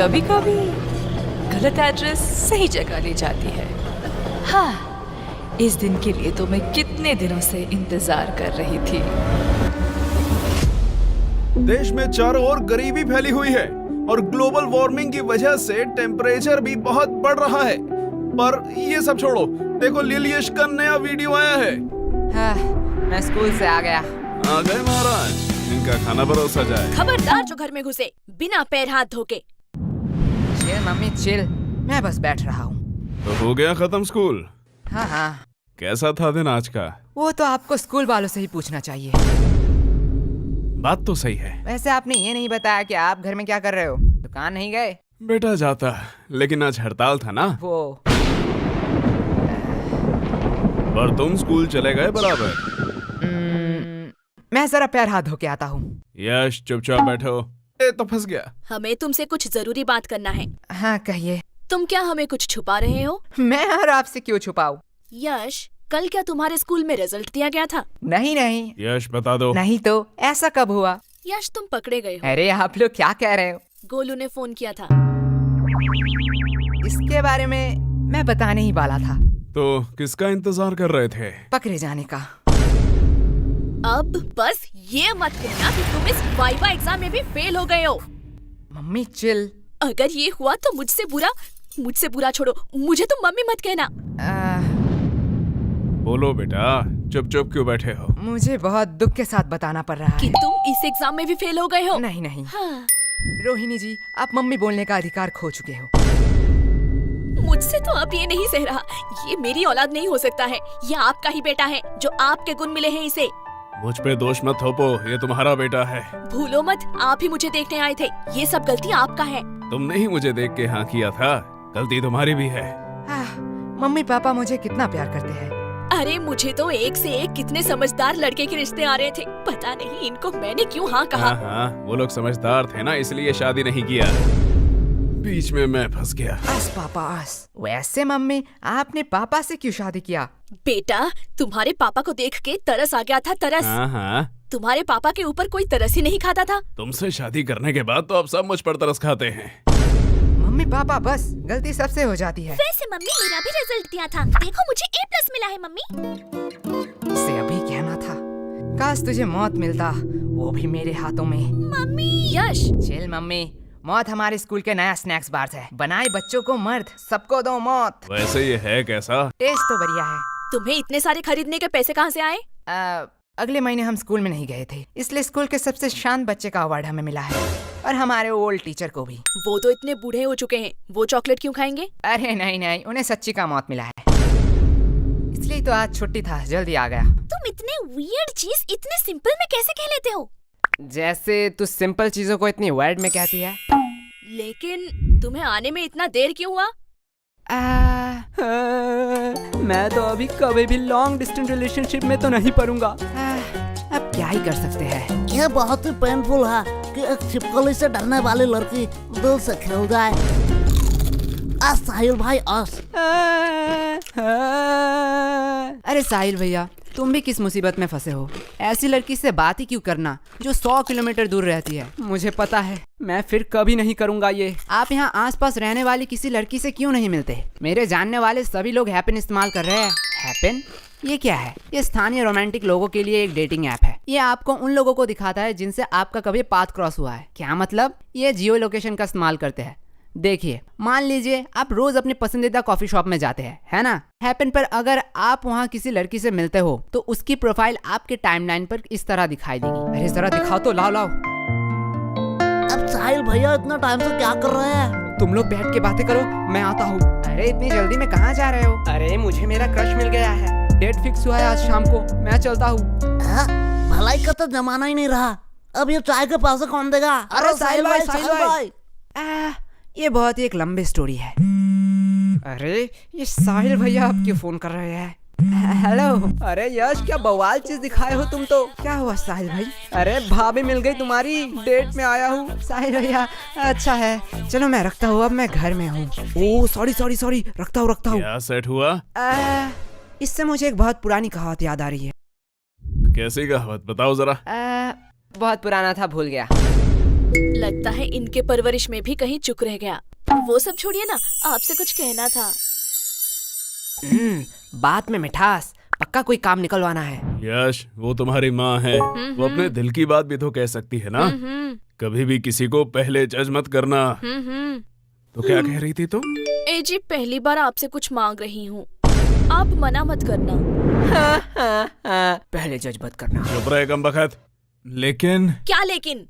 कभी कभी गलत एड्रेस सही जगह ले जाती है। हाँ, इस दिन के लिए तो मैं कितने दिनों से इंतजार कर रही थी। देश में चारों ओर गरीबी फैली हुई है और ग्लोबल वार्मिंग की वजह से टेम्परेचर भी बहुत बढ़ रहा है। पर ये सब छोड़ो, देखो लिलियश का नया वीडियो आया है। हाँ, मैं स्कूल से आ गया। आ गए महाराज, इनका खाना परोसा जाए। खबरदार जो घर में घुसे बिना पैर हाथ धोके। चिल मम्मी चिल, मैं बस बैठ रहा हूँ। तो हो गया खत्म स्कूल? हाँ हाँ। कैसा था दिन आज का? वो तो आपको स्कूल वालों से ही पूछना चाहिए। बात तो सही है। वैसे आपने ये नहीं बताया कि आप घर में क्या कर रहे हो? दुकान नहीं गए? बेटा जाता, लेकिन आज हड़ताल था ना। वो पर तुम स्कूल चले गए बराबर। मैं जरा पैर हाथ धो के आता हूँ। यश चुपचाप बैठो। ए तो फंस गया। हमें तुमसे कुछ जरूरी बात करना है। हाँ कहिए। तुम क्या हमें कुछ छुपा रहे हो? मैं और आपसे क्यों छुपाऊं? यश, कल क्या तुम्हारे स्कूल में रिजल्ट दिया गया था? नहीं नहीं। यश बता दो। नहीं तो ऐसा कब हुआ? यश, तुम पकड़े गए हो। अरे आप लोग क्या कह रहे हो? गोलू ने फोन किया था। इसके बारे में मैं बताने ही वाला था। तो किसका इंतजार कर रहे थे? पकड़े जाने का। अब बस ये मत कहना कि तुम इस वाइवा एग्जाम में भी फेल हो गए हो। Mummy chill. अगर ये हुआ तो मुझसे बुरा छोड़ो, मुझे तुम मम्मी मत कहना। बोलो बेटा, चुप चुप क्यों बैठे हो? मुझे बहुत दुख के साथ बताना पड़ रहा कि है। तुम इस एग्जाम में भी फेल हो गए हो। नहीं नहीं। हाँ। रोहिणी जी, आप मम्मी बोलने का अधिकार खो चुके हो। मुझसे तो अब ये नहीं सह रहा। ये मेरी औलाद नहीं हो सकता है। ये आपका ही बेटा है, जो आपके गुण मिले हैं इसे। मुझ पे दोष मत थोपो, ये तुम्हारा बेटा है। भूलो मत, आप ही मुझे देखने आए थे। ये सब गलती आपका है। तुमने ही मुझे देख के हाँ किया था, गलती तुम्हारी भी है। मम्मी पापा मुझे कितना प्यार करते हैं। अरे मुझे तो एक से एक कितने समझदार लड़के के रिश्ते आ रहे थे। पता नहीं इनको मैंने क्यों हाँ कहा। हाँ, वो लोग समझदार थे ना, इसलिए शादी नहीं किया। बीच में मैं फंस गया। आस पापा आस। वैसे मम्मी, आपने पापा से क्यों शादी किया? बेटा, तुम्हारे पापा को देख के तरस आ गया था, तरस। हाँ। तुम्हारे पापा के ऊपर कोई तरस ही नहीं खाता था। तुमसे शादी करने के बाद तो अब सब मुझ पर तरस खाते हैं। मम्मी पापा बस, गलती सबसे हो जाती है। वैसे मम्मी, मेरा भी रिजल्ट दिया था। देखो मुझे A+ मिला है मम्मी। इसे अभी कहना था। काश तुझे मौत मिलता, वो भी मेरे हाथों में। मम्मी। यश। चिल मम्मी, मौत हमारे स्कूल के नया स्नैक्स बार है। बनाए बच्चों को मर्द, सबको दो मौत। वैसे ये है कैसा? टेस्ट तो बढ़िया है। तुम्हें इतने सारे खरीदने के पैसे कहाँ से आए? अगले महीने हम स्कूल में नहीं गए थे, इसलिए स्कूल के सबसे शांत बच्चे का अवार्ड हमें मिला है, और हमारे ओल्ड टीचर को भी। वो तो इतने बूढ़े हो चुके हैं, वो चॉकलेट क्यों खाएंगे? अरे नहीं नहीं, उन्हें सच्ची का मौत मिला है, इसलिए तो आज छुट्टी था, जल्दी आ गया। तुम इतने वियर्ड चीज इतने सिंपल में कैसे कह लेते हो? जैसे तू सिंपल चीजों को इतनी वर्ड में कहती है। लेकिन तुम्हें आने में इतना देर क्यों हुआ? मैं तो अभी कभी भी लॉन्ग डिस्टेंस रिलेशनशिप में तो नहीं पड़ूंगा। अब क्या ही कर सकते हैं। यह बहुत ही पेनफुल है कि एक छिपकली से डरने वाली लड़की दिल से खेल जाए। साहिल भाई अरे साहिल भैया, तुम भी किस मुसीबत में फंसे हो? ऐसी लड़की से बात ही क्यों करना जो 100 किलोमीटर दूर रहती है। मुझे पता है, मैं फिर कभी नहीं करूंगा ये। आप यहाँ आसपास रहने वाली किसी लड़की से क्यों नहीं मिलते? मेरे जानने वाले सभी लोग हैपन इस्तेमाल कर रहे हैं। हैपन? ये क्या है? ये स्थानीय रोमांटिक लोगों के लिए एक डेटिंग ऐप है। ये आपको उन लोगों को दिखाता है जिनसे आपका कभी पाथ क्रॉस हुआ है। क्या मतलब? ये जियो लोकेशन का इस्तेमाल करते हैं। देखिए, मान लीजिए आप रोज अपने पसंदीदा कॉफी शॉप में जाते हैं, है ना? हैपन पर अगर आप वहाँ किसी लड़की से मिलते हो तो उसकी प्रोफाइल आपके टाइमलाइन पर इस तरह दिखाई देगी। अरे जरा दिखाओ तो, लाओ। अब साहिल भैया इतना टाइम से क्या कर रहे हैं? तुम लोग बैठ के बातें करो, मैं आता हूँ। अरे इतनी जल्दी में कहाँ जा रहे हो? अरे मुझे मेरा क्रश मिल गया है, डेट फिक्स हुआ है आज शाम को, मैं चलता हूँ। भलाई का तो जमाना ही नहीं रहा, अब ये चाय के पैसे कौन देगा? अरे साहिल भाई। ये बहुत ही एक लंबी स्टोरी है। अरे ये साहिल भैया अब क्यों फोन कर रहे हैं? हेलो। अरे यश, क्या बवाल चीज दिखाए हो तुम तो। क्या हुआ साहिल भाई? अरे भाभी मिल गई तुम्हारी, डेट में आया हूँ। साहिल भैया, अच्छा है, चलो मैं रखता हूँ, अब मैं घर में हूँ। ओह सॉरी, रखता हूँ। क्या सेट हुआ? इससे मुझे एक बहुत पुरानी कहावत याद आ रही है। कैसी कहावत, बताओ जरा। बहुत पुराना था, भूल गया। लगता है इनके परवरिश में भी कहीं चूक रह गया। वो सब छोड़िए ना, आपसे कुछ कहना था। बात में मिठास, पक्का कोई काम निकलवाना है। यश, वो तुम्हारी माँ है, वो अपने दिल की बात भी तो कह सकती है ना। कभी भी किसी को पहले जज मत करना। तो क्या कह रही थी तुम? ए जी, पहली बार आपसे कुछ मांग रही हूँ, आप मना मत करना। पहले जज मत करना। चुप रहे कमबख्त। लेकिन क्या लेकिन?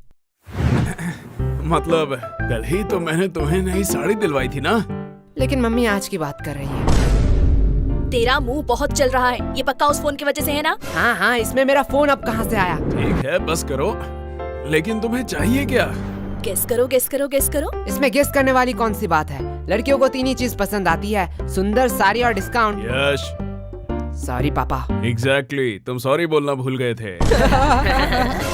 मतलब कल ही तो मैंने तुम्हें नई साड़ी दिलवाई थी ना। लेकिन मम्मी आज की बात कर रही है। तेरा मुंह बहुत चल रहा है, ये पक्का उस फोन की वजह से है ना? हाँ हाँ, इसमें मेरा फोन अब कहाँ से आया? ठीक है, बस करो। लेकिन तुम्हें चाहिए क्या? गेस करो, गेस करो, गेस करो। इसमें गेस करने वाली कौन सी बात है? लड़कियों को 3 ही चीज पसंद आती है, सुंदर, साड़ी और डिस्काउंट। यश, सॉरी पापा। एग्जैक्टली, तुम सॉरी बोलना भूल गए थे।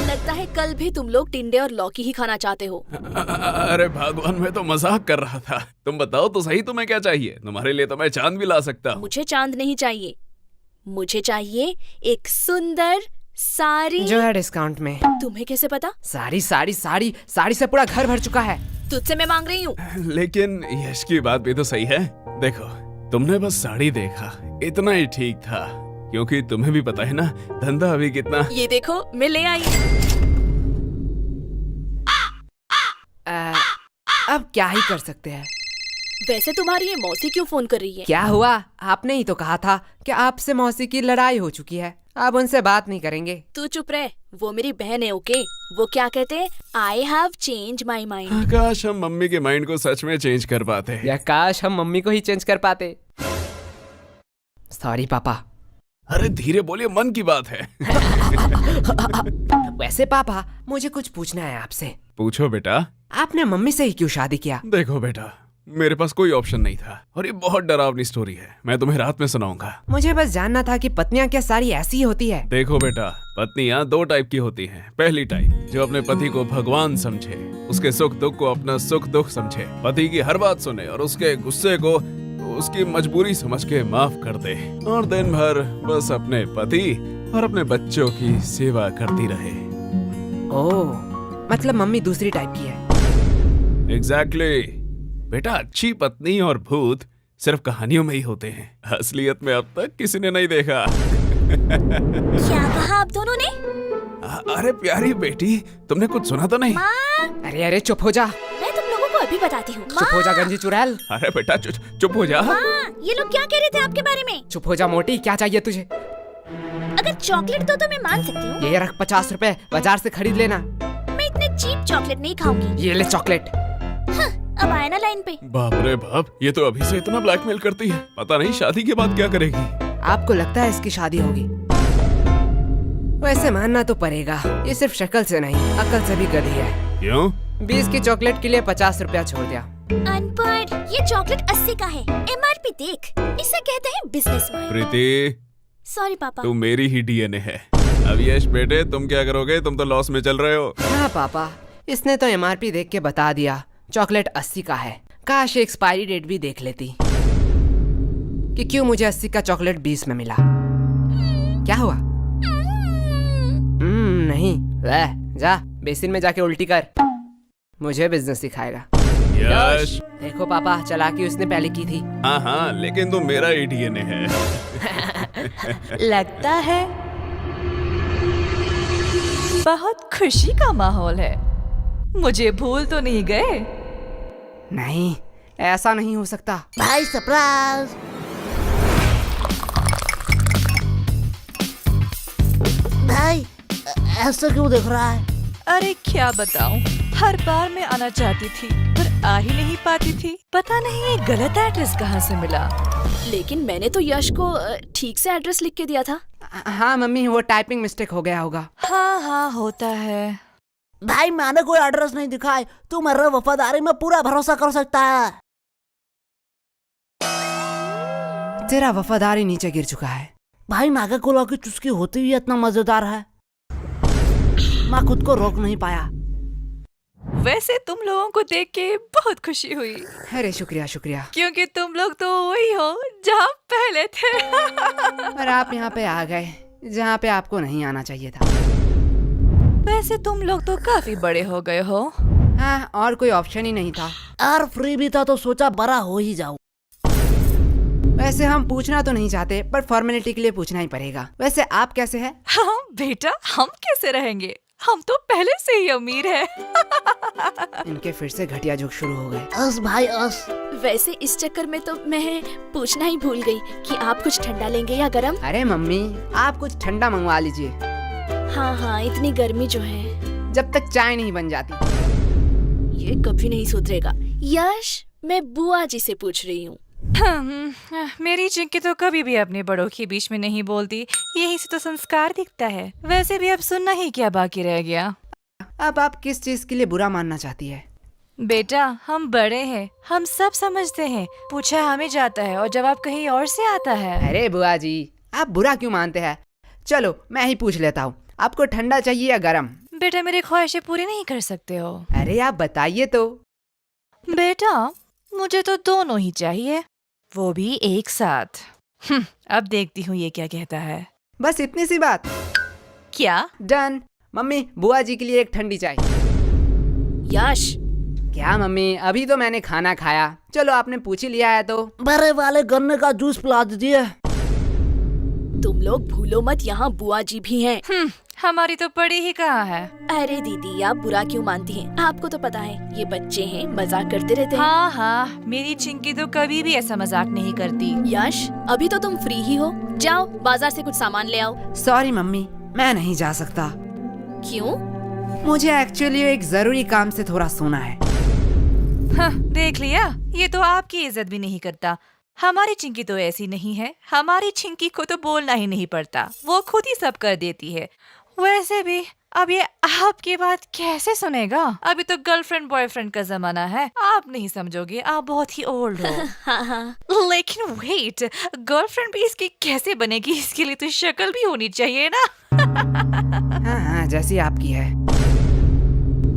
लगता है कल भी तुम लोग टिंडे और लौकी ही खाना चाहते हो। अरे भगवान, मैं तो मजाक कर रहा था। तुम बताओ तो सही, तुम्हें क्या चाहिए? तुम्हारे लिए तो मैं चांद भी ला सकता हूँ। मुझे चांद नहीं चाहिए, मुझे चाहिए एक सुंदर साड़ी जो है डिस्काउंट में। तुम्हें कैसे पता? साड़ी साड़ी साड़ी साड़ी से पूरा घर भर चुका है। तुझसे मैं मांग रही हूँ। लेकिन यश की बात भी तो सही है। देखो, तुमने बस साड़ी देखा, इतना ही ठीक था, क्योंकि तुम्हें भी पता है ना धंधा अभी कितना। ये देखो, मैं ले आई। अब क्या ही कर सकते हैं। वैसे तुम्हारी ये मौसी क्यों फोन कर रही है? क्या हुआ? आपने ही तो कहा था कि आपसे मौसी की लड़ाई हो चुकी है, अब उनसे बात नहीं करेंगे। तू चुप रह, वो मेरी बहन है। ओके, वो क्या कहते हैं, I have change my mind. काश हम मम्मी के माइंड को सच में चेंज कर पाते। या काश हम मम्मी को ही चेंज कर पाते। सॉरी पापा। अरे धीरे बोलिए, मन की बात है। वैसे पापा, मुझे कुछ पूछना है आपसे। पूछो बेटा। आपने मम्मी से ही क्यों शादी किया? देखो बेटा, मेरे पास कोई ऑप्शन नहीं था, और ये बहुत डरावनी स्टोरी है, मैं तुम्हें रात में सुनाऊंगा। मुझे बस जानना था कि पत्नियां क्या सारी ऐसी ही होती है? देखो बेटा, पत्नियां 2 टाइप की होती हैं। पहली टाइप जो अपने पति को भगवान समझे, उसके सुख दुख को अपना सुख दुख समझे, पति की हर बात सुने और उसके गुस्से को उसकी मजबूरी समझ के माफ कर दे, और दिन भर बस अपने पति और अपने बच्चों की सेवा करती रहे। ओह, मतलब मम्मी दूसरी टाइप की है। एग्जैक्टली बेटा, अच्छी पत्नी और भूत सिर्फ कहानियों में ही होते हैं, असलियत में अब तक किसी ने नहीं देखा। क्या कहा आप दोनों ने? अरे प्यारी बेटी, तुमने कुछ सुना तो नहीं? अरे अरे चुप हो जा। मैं तुम लोगों को अभी बताती हूँ। चुप हो जा गंजी चुड़ैल। अरे बेटा चुप हो जा। ये लोग क्या कह रहे थे आपके बारे में? चुप हो जा मोटी, क्या चाहिए तुझे? अगर चॉकलेट दो तो मैं मान सकती हूँ। ये रख 50 रुपए, बाजार से खरीद लेना। मैं इतने चीप चॉकलेट नहीं खाऊंगी। ये ले चॉकलेट। अब आया ना लाइन पे। बाप रे बाप, ये तो अभी से इतना ब्लैकमेल करती है, पता नहीं शादी के बाद क्या करेगी। आपको लगता है इसकी शादी होगी? वैसे मानना तो पड़ेगा, ये सिर्फ शक्ल से नहीं, अकल से भी गधी है। क्यों? 20 की चॉकलेट के लिए 50 रुपया छोड़ दिया। अनपढ़, ये चॉकलेट 80 का है, MRP देख, इसे कहते हैं बिजनेस माइंड। प्रीति, सॉरी पापा। तू मेरी ही DNA है। अब यश बेटे, तुम क्या करोगे? तुम तो लॉस में चल रहे हो। हाँ पापा, इसने तो MRP देख के बता दिया, चॉकलेट 80 का है। काश एक्सपायरी डेट भी देख लेती कि क्यों मुझे 80 का चॉकलेट 20 में मिला। क्या हुआ? नहीं, वह जा बेसिन में जाके उल्टी कर, मुझे बिजनेस सिखाएगा। यश, देखो पापा, चालाकी उसने पहले की थी। हाँ, लेकिन तुम मेरा ही DNA है। लगता है बहुत खुशी का माहौल है। मुझे भूल तो नहीं गए? नहीं, ऐसा नहीं हो सकता। भाई सरप्राइज। भाई ऐसा क्यों देख रहा है? अरे क्या बताऊं, हर बार मैं आना चाहती थी पर आ ही नहीं पाती थी। पता नहीं ये गलत एड्रेस कहाँ से मिला। लेकिन मैंने तो यश को ठीक से एड्रेस लिख के दिया था। हाँ मम्मी, वो टाइपिंग मिस्टेक हो गया होगा। हाँ होता है। भाई मैंने कोई एड्रेस नहीं दिखाया, तू मेरे वफादारी में पूरा भरोसा कर सकता है। तेरा वफादारी नीचे गिर चुका है। भाई नागा कोला की चुस्की होती हुई इतना मजेदार है, मैं खुद को रोक नहीं पाया। वैसे तुम लोगों को देख के बहुत खुशी हुई। अरे शुक्रिया शुक्रिया। क्योंकि तुम लोग तो वही हो जहाँ पहले थे। पर आप यहाँ पे आ गए जहाँ पे आपको नहीं आना चाहिए था। वैसे तुम लोग तो काफी बड़े हो गए हो। हाँ, और कोई ऑप्शन ही नहीं था। यार फ्री भी था तो सोचा बड़ा हो ही जाऊं। वैसे हम पूछना तो नहीं चाहते, पर फॉर्मेलिटी के लिए पूछना ही पड़ेगा। वैसे आप कैसे हैं? हाँ बेटा, हम कैसे रहेंगे, हम तो पहले से ही अमीर हैं। इनके फिर से घटिया जोक शुरू हो गए। अस भाई अस। वैसे इस चक्कर में तो मैं पूछना ही भूल गई कि आप कुछ ठंडा लेंगे या गरम। अरे मम्मी, आप कुछ ठंडा मंगवा लीजिए, हाँ हाँ, इतनी गर्मी जो है। जब तक चाय नहीं बन जाती। ये कभी नहीं सुधरेगा। यश, मैं बुआ जी से पूछ रही हूँ। मेरी चिंकी तो कभी भी अपने बड़ों के बीच में नहीं बोलती, यही से तो संस्कार दिखता है। वैसे भी अब सुनना ही क्या बाकी रह गया। अब आप किस चीज के लिए बुरा मानना चाहती है? बेटा, हम बड़े हैं, हम सब समझते हैं। पूछा हमें जाता है और जवाब कहीं और से आता है। अरे बुआ जी, आप बुरा क्यों मानते हैं? चलो मैं ही पूछ लेता हूँ, आपको ठंडा चाहिए या गरम? बेटा, मेरी ख्वाहिशें पूरी नहीं कर सकते हो। अरे आप बताइए तो। बेटा, मुझे तो दोनों ही चाहिए, वो भी एक साथ। अब देखती हूँ ये क्या कहता है। बस इतनी सी बात? क्या? डन। मम्मी, बुआ जी के लिए एक ठंडी चाय। यश, क्या मम्मी, अभी तो मैंने खाना खाया। चलो आपने पूछ ही लिया है तो। बड़े वाले गन्ने का जूस पिला दीजिए। तुम लोग भूलो मत, यहाँ बुआ जी भी हैं। हमारी तो पड़ी ही कहाँ है। अरे दीदी, आप बुरा क्यों मानती हैं? आपको तो पता है ये बच्चे हैं, मजाक करते रहते हैं। हाँ हाँ, मेरी चिंकी तो कभी भी ऐसा मजाक नहीं करती। यश, अभी तो तुम फ्री ही हो, जाओ बाजार से कुछ सामान ले आओ। सॉरी मम्मी, मैं नहीं जा सकता। क्यों? मुझे एक्चुअली एक जरूरी काम से थोड़ा सोना है। हाँ, देख लिया, ये तो आपकी इज्जत भी नहीं करता। हमारी चिंकी तो ऐसी नहीं है, हमारी चिंकी को तो बोलना ही नहीं पड़ता, वो खुद ही सब कर देती है। वैसे भी अब ये आपकी बात कैसे सुनेगा? अभी तो गर्लफ्रेंड बॉयफ्रेंड का जमाना है, आप नहीं समझोगे, आप बहुत ही ओल्ड हो। हाँ हाँ। लेकिन वेट, गर्लफ्रेंड भी इसकी कैसे बनेगी? इसके लिए तो शक्ल भी होनी चाहिए ना। हाँ हाँ, जैसी आपकी है।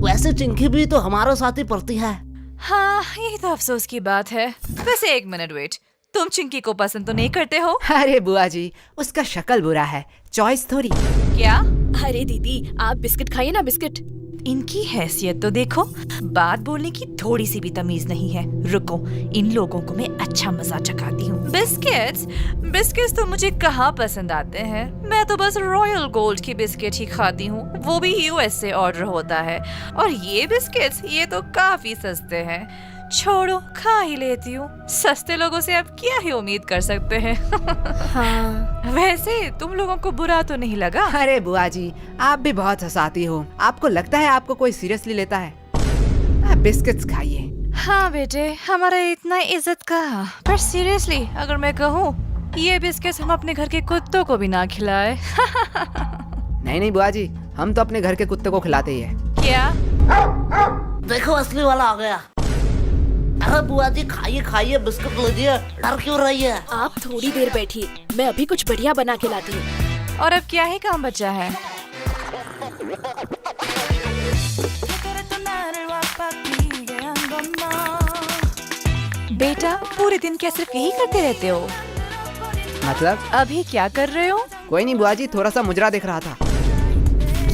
वैसे चिंकी भी तो हमारे साथ ही पढ़ती है। हाँ, यही तो अफसोस की बात है। वैसे एक मिनट वेट, तुम चिंकी को पसंद तो नहीं करते हो? अरे बुआ जी, उसका शक्ल बुरा है, चॉइस थोड़ी। क्या? अरे दीदी, आप बिस्किट खाइए ना, बिस्किट। इनकी हैसियत तो देखो, बात बोलने की थोड़ी सी भी तमीज नहीं है। रुको, इन लोगों को मैं अच्छा मजा चखाती हूँ। बिस्किट्स? बिस्किट्स तो मुझे कहाँ पसंद आते हैं, मैं तो बस रॉयल गोल्ड की बिस्किट ही खाती हूँ, वो भी यूएस से ऑर्डर होता है। और ये बिस्किट्स, ये तो काफी सस्ते हैं। छोड़ो, खा ही लेती हूँ, सस्ते लोगों से अब क्या ही उम्मीद कर सकते हैं। हाँ। वैसे तुम लोगों को बुरा तो नहीं लगा? अरे बुआ जी, आप भी बहुत हंसाती हो। आपको लगता है आपको कोई सीरियसली लेता है? आप बिस्किट्स खाइए। हाँ बेटे, हमारा इतना इज्जत का, पर सीरियसली अगर मैं कहूँ, ये बिस्किट्स हम अपने घर के कुत्तों को भी ना खिलाए। नहीं नहीं बुआ जी, हम तो अपने घर के कुत्ते को खिलाते ही है। क्या? देखो असली वाला आ गया। अरे बुआ जी, खाइए खाइए, बिस्कुट लीजिए, डर क्यों रही है? आप थोड़ी देर बैठिए, मैं अभी कुछ बढ़िया बना के लाती हूँ। और अब क्या ही काम बचा है? बेटा, पूरे दिन क्या सिर्फ यही करते रहते हो? मतलब? अभी क्या कर रहे हो? कोई नहीं बुआ जी, थोड़ा सा मुजरा देख रहा था।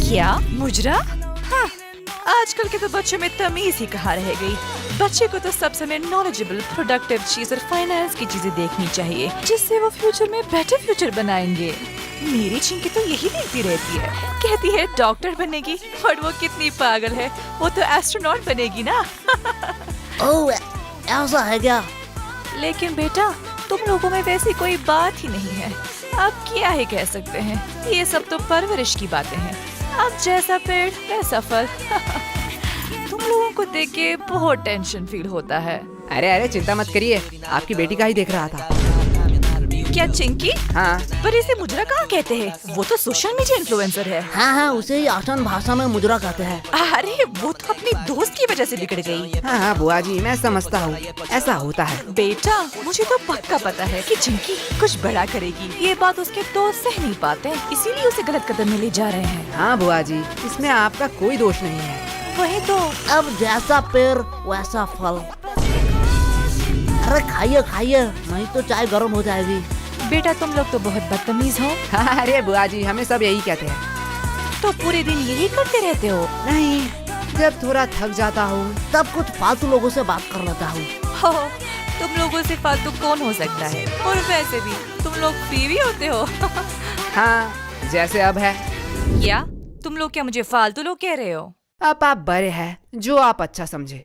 क्या मुजरा? हाँ, आजकल के तो बच्चों में तमीज ही कहाँ रह गई। बच्चे को तो सब समय नॉलेजेबल, प्रोडक्टिव चीज और फाइनेंस की चीजें देखनी चाहिए, जिससे वो फ्यूचर में बेटर फ्यूचर बनाएंगे। मेरी चिंकी तो यही देखती रहती है, कहती है डॉक्टर बनेगी, और वो कितनी पागल है, वो तो एस्ट्रोनॉट बनेगी ना। ओह, ऐसा है क्या? लेकिन बेटा, तुम लोगों में वैसी कोई बात ही नहीं है, आप क्या ही कह सकते हैं, ये सब तो परवरिश की बातें हैं। अब जैसा पेड़ वैसा फल। तुम लोगों को देख के बहुत टेंशन फील होता है। अरे अरे चिंता मत करिए, आपकी बेटी का ही देख रहा था। क्या चिंकी? हाँ। पर इसे मुजरा कहाँ कहते हैं? वो तो सोशल मीडिया इन्फ्लुएंसर है। हाँ हाँ, उसे ही आसान भाषा में मुजरा कहते हैं। अरे वो तो अपनी दोस्त की वजह से बिगड़ गई। हाँ हाँ बुआ जी, मैं समझता हूँ, ऐसा होता है। बेटा, मुझे तो पक्का पता है कि चिंकी कुछ बड़ा करेगी। ये बात उसके दोस्त सह नहीं पाते, इसीलिए उसे गलत कदम में ले जा रहे हैं। हाँ बुआ जी, इसमें आपका कोई दोष नहीं है। वही तो। अब जैसा पेड़ वैसा फल। अरे खाइए खाइए, नहीं तो चाय गर्म हो जाएगी। बेटा, तुम लोग तो बहुत बदतमीज हो। हाँ, अरे बुआ जी, हमें सब यही कहते हैं। तो पूरे दिन यही करते रहते हो? नहीं, जब थोड़ा थक जाता हूँ तब कुछ फालतू लोगों से बात कर लेता हूँ। हो, तुम लोगों से फालतू कौन हो सकता है? और वैसे भी तुम लोग फ्री भी होते हो। हाँ, जैसे अब है। क्या तुम लोग क्या मुझे फालतू लोग कह रहे हो? अब आप बड़े हैं, जो आप अच्छा समझे।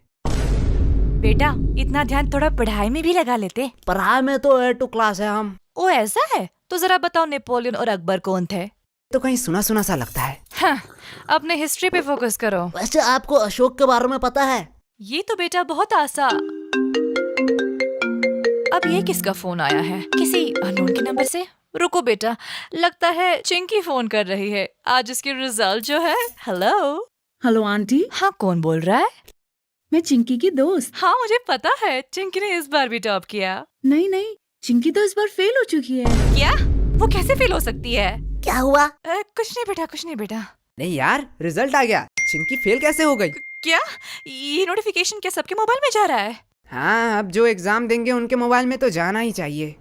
बेटा, इतना ध्यान थोड़ा पढ़ाई में भी लगा लेते। पढ़ाई में तो A2 क्लास है हम। ओ ऐसा है? तो जरा बताओ, नेपोलियन और अकबर कौन थे? तो कहीं सुना सुना सा लगता है। हाँ, अपने हिस्ट्री पे फोकस करो। वैसे आपको अशोक के बारे में पता है? ये तो बेटा बहुत आसान। अब ये किसका फोन आया है? किसी अननोन के नंबर से? रुको बेटा, लगता है चिंकी फोन कर रही है। आज उसके रिजल्ट जो है। हेलो। हेलो आंटी, हाँ, कौन बोल रहा है? मैं चिंकी की दोस्त। हाँ, मुझे पता है, चिंकी ने इस बार भी टॉप किया। नहीं, चिंकी तो इस बार फेल हो चुकी है। क्या? वो कैसे फेल हो सकती है? क्या हुआ? कुछ नहीं बेटा, कुछ नहीं बेटा। नहीं यार, रिजल्ट आ गया। चिंकी फेल कैसे हो गई? क्या ये नोटिफिकेशन क्या सबके मोबाइल में जा रहा है? हाँ, अब जो एग्जाम देंगे उनके मोबाइल में तो जाना ही चाहिए।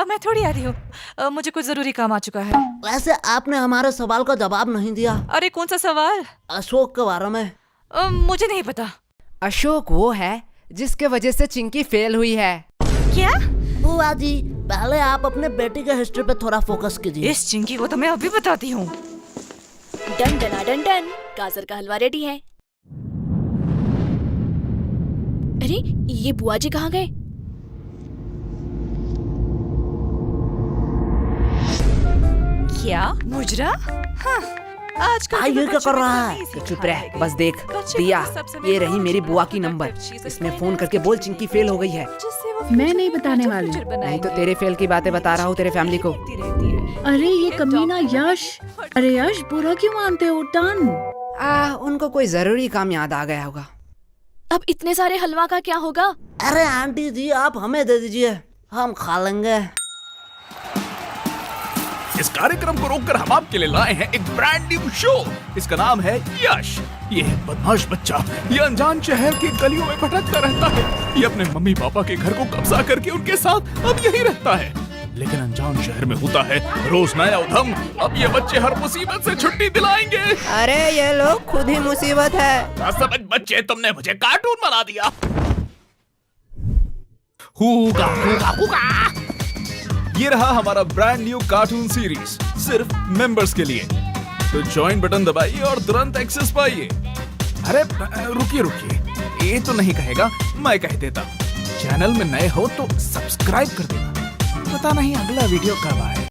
मैं थोड़ी आ रही हूँ। मुझे कुछ जरूरी काम आ चुका है। वैसे आपने हमारे सवाल का जवाब नहीं दिया। अरे कौन सा सवाल? अशोक के बारे में। मुझे नहीं पता। अशोक वो है जिसके वजह से चिंकी फेल हुई है। क्या? बुआ जी, पहले आप अपने बेटी के हिस्ट्री पे थोड़ा फोकस कीजिए। इस चिंकी को तो मैं अभी बताती हूँ। डन डना डन डन, गाजर का हलवा रेडी है। अरे ये बुआ जी कहाँ गए? क्या मुजरा? हाँ, आजकल के ये क्या बच्चों कर में रहा तो है? नहीं चुप सिखाया रह, है। बस देख। बच्चे दिया, को सब समय ये रही मेरी बुआ की बहुत नंबर। अच्छी इसमें से फोन करके बोल चिंकी फेल हो गई है। जिससे वो मैं future नहीं में बताने better वाली। future नहीं बनाएंगे। तो तेरे फेल की बातें बता रहा हूँ तेरे फैमिली को। लिखती रहती है। अरे ये कमीना यश। अरे यश, बुरा क्यों मानते हो? टन। उनको कोई जरूरी काम याद आ गया होगा। अब इतने सारे हलवा का क्या होगा? अरे आंटी जी, आप हमें दे दीजिए, हम खा लेंगे। इस कार्यक्रम को रोककर हम आपके लिए लाए हैं एक ब्रांड न्यू शो। इसका नाम है यश। ये है बदमाश बच्चा। ये अनजान शहर की गलियों में भटकता रहता है। ये अपने मम्मी पापा के घर को कब्जा करके उनके साथ अब यही रहता है। लेकिन अनजान शहर में होता है रोज नया उधम। अब ये बच्चे हर मुसीबत से छुट्टी दिलाएंगे। अरे ये लोग खुद ही मुसीबत है। ना समझ बच्चे, तुमने मुझे कार्टून बना दिया। हुगा हुगा हुगा। ये रहा हमारा ब्रांड न्यू कार्टून सीरीज, सिर्फ मेंबर्स के लिए। तो ज्वाइन बटन दबाइए और तुरंत एक्सेस पाइए। अरे रुकिए, ये तो नहीं कहेगा, मैं कह देता। चैनल में नए हो तो सब्सक्राइब कर देना। पता नहीं अगला वीडियो कब आए।